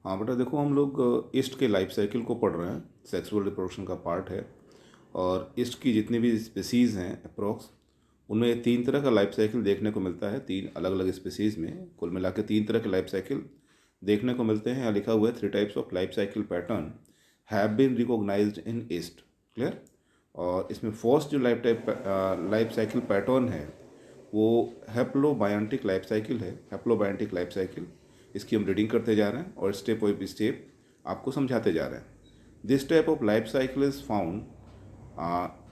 हाँ बेटा, देखो हम लोग ईस्ट के लाइफ साइकिल को पढ़ रहे हैं, सेक्सुअल रिप्रोडक्शन का पार्ट है। और ईस्ट की जितनी भी स्पीसीज़ हैं अप्रोक्स, उनमें 3 तरह का लाइफ साइकिल देखने को मिलता है। 3 अलग अलग स्पीसीज़ में कुल मिला के 3 तरह के लाइफ साइकिल देखने को मिलते हैं। यहाँ लिखा हुआ है 3 types of life cycle pattern have been recognised in yeast. Clear. और इसमें फर्स्ट जो लाइफ साइकिल पैटर्न है वो हैप्लोबायोटिक लाइफ साइकिल है। हैप्लोबायोटिक लाइफ साइकिल, इसकी हम रीडिंग करते जा रहे हैं और स्टेप बाई स्टेप आपको समझाते जा रहे हैं। This type of life cycle is found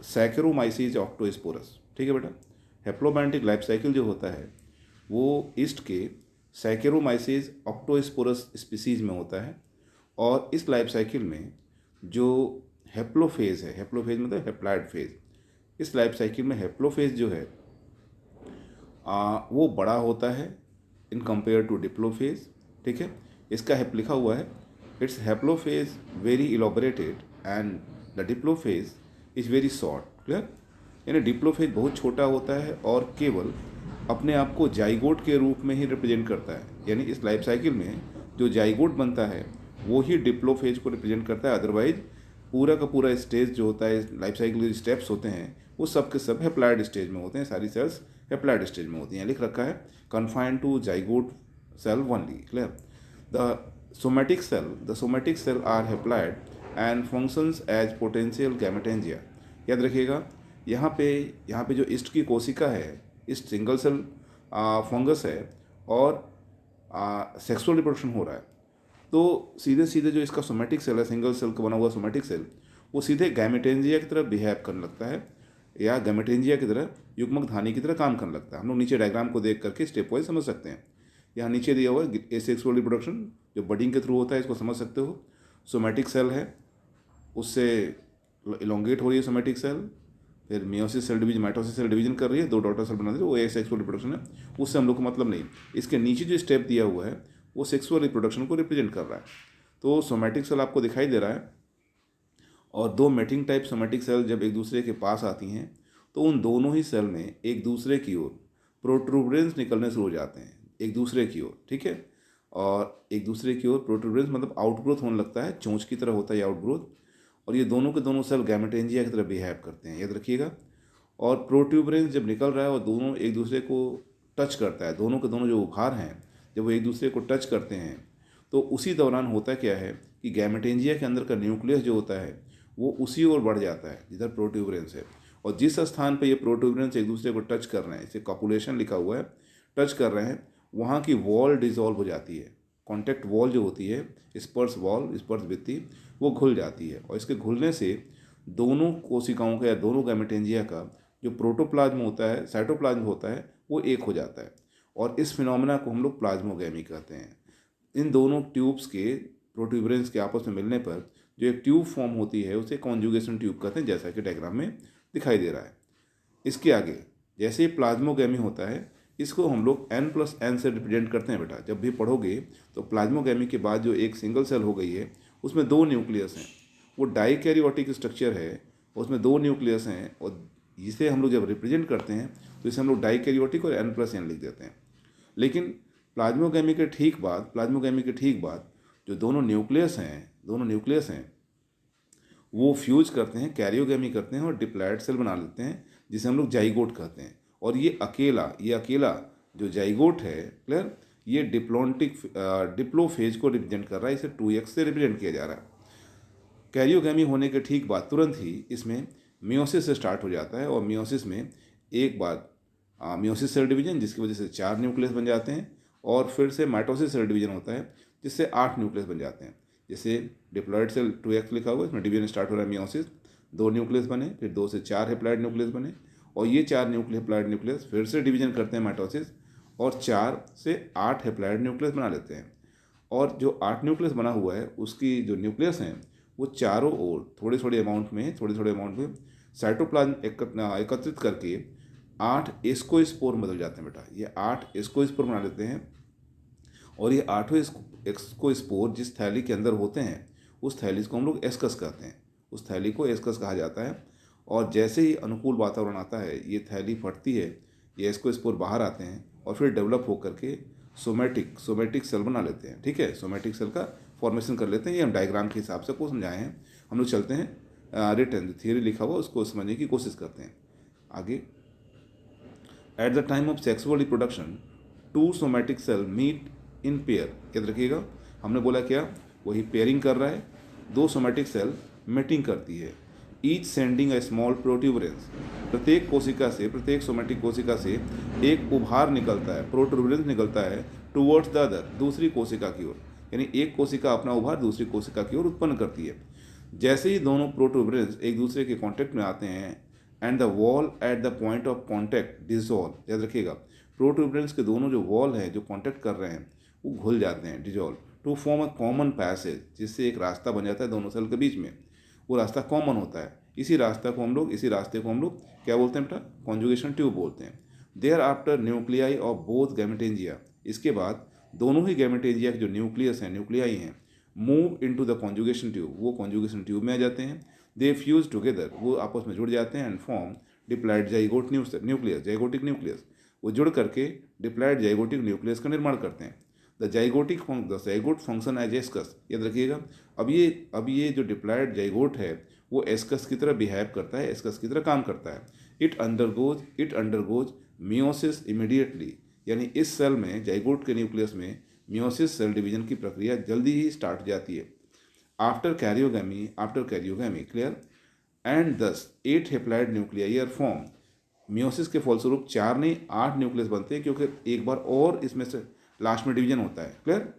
Saccharomyces octosporus. ठीक है बेटा, हैप्लोबायोटिक लाइफ साइकिल जो होता है वो ईस्ट के सैकेरोमाइसीज ऑक्टोस्पोरस स्पीसीज में होता है। और इस लाइफ साइकिल में जो हेप्लोफेज है, हेप्लोफेज मतलब हेप्लॉइड फेज, इस लाइफ साइकिल में हेप्लोफेज जो है वो बड़ा होता है इन कंपेयर टू डिप्लोफेज। ठीक है, इसका हेप लिखा हुआ है, it's haplophase very elaborated and the diplophase is very short. Clear. यानी डिप्लोफेज बहुत छोटा होता है और केवल अपने आप को जाइगोट के रूप में ही रिप्रेजेंट करता है। यानी इस लाइफ साइकिल में जो जाइगोट बनता है वो ही डिप्लोफेज को रिप्रेजेंट करता है। अदरवाइज पूरा का पूरा स्टेज जो होता है, लाइफ साइकिल के स्टेप्स होते हैं, वो सब के सब हैप्लॉइड स्टेज में होते हैं। सारी सेल्स हैप्लॉइड स्टेज में होती हैं। लिख रखा है confined to zygote cell only. Clear. The somatic cell are haploid and functions as potential gametangia. याद रखिएगा, यहाँ पे जो ईस्ट की कोशिका है, ईस्ट सिंगल सेल फंगस है और सेक्सुअल रिप्रोडक्शन हो रहा है। तो सीधे सीधे जो इसका सोमेटिक सेल है, सिंगल सेल का बना हुआ सोमेटिक सेल, वो सीधे गैमेटेंजिया की तरह बिहेव करने लगता है या गैमेटेंजिया की तरह, युग्मक धानी की तरह काम करने लगता है। हम लोग नीचे डायग्राम को देख करके स्टेप वाइज समझ सकते हैं। यहाँ नीचे दिया हुआ है एसेक्सुअल रिप्रोडक्शन जो बडिंग के थ्रू होता है, इसको समझ सकते हो। सोमेटिक सेल है, उससे इलोंगेट हो रही है सोमेटिक सेल, फिर meiosis cell division, mitosis cell division कर रही है, 2 डॉटर सेल बना रही है, वो एसेक्सुअल रिप्रोडक्शन है। उससे हम लोग को मतलब नहीं। इसके नीचे जो स्टेप दिया हुआ है वो सेक्सुअल रिप्रोडक्शन को रिप्रेजेंट कर रहा है। तो सोमेटिक सेल आपको दिखाई दे रहा है और 2 मेटिंग टाइप सोमेटिक सेल जब एक दूसरे के पास आती हैं तो उन दोनों ही सेल में एक दूसरे की ओर प्रोट्रूबरेंस निकलने शुरू हो जाते हैं, एक दूसरे की ओर। ठीक है, और एक दूसरे की ओर प्रोट्रूबरेंस मतलब आउटग्रोथ होने लगता है, चोंच की तरह होता है आउटग्रोथ। और ये दोनों के दोनों सेल गैमेटेंजिया की तरह बिहेव करते हैं, याद रखिएगा। और प्रोट्यूबरेंस जब निकल रहा है और दोनों एक दूसरे को टच करता है, दोनों के दोनों जो उभार हैं जब वो एक दूसरे को टच करते हैं तो उसी दौरान होता क्या है कि गैमेटेंजिया के अंदर का न्यूक्लियस जो होता है वो उसी ओर बढ़ जाता है जिधर प्रोट्यूबरेंस है। और जिस स्थान पर ये प्रोट्यूबरेंस एक दूसरे को टच कर रहे हैं, इसे कॉपुलेशन लिखा हुआ है, टच कर रहे हैं, वहाँ की वॉल डिजॉल्व हो जाती है। कॉन्टैक्ट वॉल जो होती है, स्पर्श वॉल, स्पर्श भित्ति, वो घुल जाती है। और इसके घुलने से दोनों कोशिकाओं का या दोनों गैमेटेंजिया का जो प्रोटोप्लाज्म होता है, साइटोप्लाज्म होता है, वो एक हो जाता है। और इस फिनोमेना को हम लोग प्लाज्मोगैमी कहते हैं। इन दोनों ट्यूब्स के प्रोट्यूबरेंस के आपस में मिलने पर जो एक ट्यूब फॉर्म होती है उसे कॉन्जुगेशन ट्यूब कहते हैं, जैसा कि डायग्राम में दिखाई दे रहा है। इसके आगे जैसे प्लाज्मोगैमी होता है, इसको हम लोग N+N से रिप्रेजेंट करते हैं। बेटा जब भी पढ़ोगे तो प्लाज्मोगैमी के बाद जो एक सिंगल सेल हो गई है उसमें 2 न्यूक्लियस हैं, वो डाइकैरियोटिक स्ट्रक्चर है, उसमें 2 न्यूक्लियस हैं। और जिसे हम लोग जब रिप्रेजेंट करते हैं तो इसे हम लोग डाइकैरियोटिक और N+N लिख देते हैं। लेकिन प्लाज्मोगैमी के ठीक बाद जो दोनों न्यूक्लियस हैं वो फ्यूज करते हैं, कैरियोगैमी करते हैं और डिप्लॉइड सेल बना लेते हैं, जिसे हम लोग जाइगोट कहते हैं। और ये अकेला जो जाइगोट है, क्लियर, ये डिप्लोफेज को रिप्रेजेंट कर रहा है। इसे 2x से रिप्रेजेंट किया जा रहा है। कैरियोगैमी होने के ठीक बाद तुरंत ही इसमें मियोसिस से स्टार्ट हो जाता है। और मियोसिस में एक बार मियोसिस सेल डिवीजन, जिसकी वजह से 4 न्यूक्लियस बन जाते हैं, और फिर से माइटोसिस सेल डिवीजन होता है जिससे 8 न्यूक्लियस बन जाते हैं। जैसे डिप्लॉइड सेल 2x लिखा हुआ है, इसमें डिवीजन स्टार्ट हो रहा है मियोसिस, 2 न्यूक्लियस बने, फिर 2 से 4 हैप्लॉइड न्यूक्लियस बने, और ये 4 हैप्लॉइड न्यूक्लियस फिर से डिवीजन करते हैं माइटोसिस और 4 से 8 हैप्लॉइड न्यूक्लियस बना लेते हैं। और जो 8 न्यूक्लियस बना हुआ है उसकी जो न्यूक्लियस हैं वो चारों ओर थोड़े थोड़े अमाउंट में साइटोप्लाज्म एकत्रित करके 8 एस्कोस्पोर बदल जाते हैं। बेटा ये 8 एस्कोस्पोर बना लेते हैं। और ये 8 एस्कोस्पोर जिस थैली के अंदर होते हैं उस थैली को हम लोग एस्कस कहते हैं, उस थैली को एस्कस कहा जाता है। और जैसे ही अनुकूल वातावरण आता है ये थैली फटती है, ये एस्कोस्पोर बाहर आते हैं और फिर डेवलप होकर के सोमेटिक सेल बना लेते हैं। ठीक है, सोमेटिक सेल का फॉर्मेशन कर लेते हैं। ये हम डायग्राम के हिसाब से को समझाए हैं। हम लोग चलते हैं रिटर्न थियरी लिखा हुआ उसको समझने की कोशिश करते हैं आगे। At the time of sexual reproduction two somatic cell meet in pair. याद रखिएगा, हमने बोला क्या, वही पेयरिंग कर रहा है। दो सोमेटिक सेल मीटिंग करती है, each sending a small protuberance. प्रत्येक सोमेटिक कोशिका से एक उभार निकलता है, प्रोट्यूबरेंस निकलता है, टुवर्ड्स द अदर, दूसरी कोशिका की ओर। यानी एक कोशिका अपना उभार दूसरी कोशिका की ओर उत्पन्न करती है। जैसे ही दोनों प्रोट्यूबरेंस एक दूसरे के कांटेक्ट में आते हैं, and the wall at the point of contact dissolve. याद रखिएगा, प्रोट्यूबरेंस के दोनों जो वॉल हैं जो कांटेक्ट कर रहे हैं वो घुल जाते हैं, dissolve, to form a common passage, जिससे एक रास्ता बन जाता है दोनों सेल के बीच में। वो रास्ता कॉमन होता है। इसी रास्ते को हम लोग क्या बोलते हैं बेटा, कॉन्जुगेशन ट्यूब बोलते हैं। Thereafter nuclei of both gametangia. इसके बाद दोनों ही गैमेटेंजिया के जो न्यूक्लियस हैं, न्यूक्लियाई हैं, move into the conjugation tube, वो कॉन्जुगेशन ट्यूब में आ जाते हैं। दे फ्यूज टुगेदर, वो आपस में जुड़ जाते हैं, and form diploid zygote nucleus, zygotic nucleus. वो जुड़ करके डिप्लॉयड जाइगोटिक न्यूक्लियस का निर्माण करते हैं। The zygote function as ascus. याद रखिएगा, अब ये जो डिप्लॉयड जाइगोट है वो एस्कस की तरह बिहेव करता है, एस्कस की तरह काम करता है। It undergoes meiosis immediately. यानी इस सेल में, जाइगोट के न्यूक्लियस में मियोसिस सेल डिवीजन की प्रक्रिया जल्दी ही स्टार्ट हो जाती है। After karyogamy clear, and thus 8 haploid nuclei are form. Meiosis के फलस्वरूप 4 नहीं 8 न्यूक्लियस बनते हैं, क्योंकि एक बार और इसमें से लास्ट में डिवीजन होता है। क्लियर,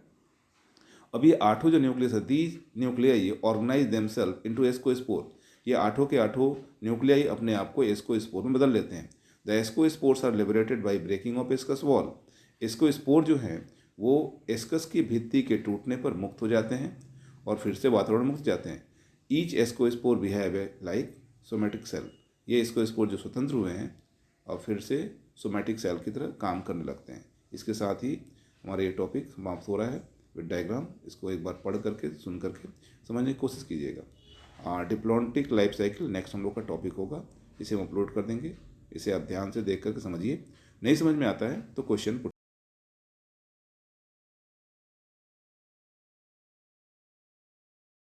अब ये 8 जो न्यूक्लियस है, these nuclei organise themself into ascospore. ये 8 के 8 न्यूक्लियाई अपने आप को एस्कोस्पोर में बदल लेते हैं। The ascospores are liberated by breaking of ascus wall. Ascospore जो हैं वो एस्कस की भित्ति के टूटने पर मुक्त हो जाते हैं और फिर से वातावरण मुक्त जाते हैं। Each ascospore behave like somatic cell. ये एस्कोस्पोर जो स्वतंत्र हुए हैं और फिर से सोमेटिक सेल की तरह काम करने लगते हैं। इसके साथ ही हमारा ये टॉपिक समाप्त हो रहा है विद डायग्राम। इसको एक बार पढ़ करके सुन करके समझने की कोशिश कीजिएगा। डिप्लॉन्टिक लाइफ साइकिल नेक्स्ट हम लोग का टॉपिक होगा, इसे हम अपलोड कर देंगे। इसे आप ध्यान से देख करके समझिए। नहीं समझ में आता है तो क्वेश्चन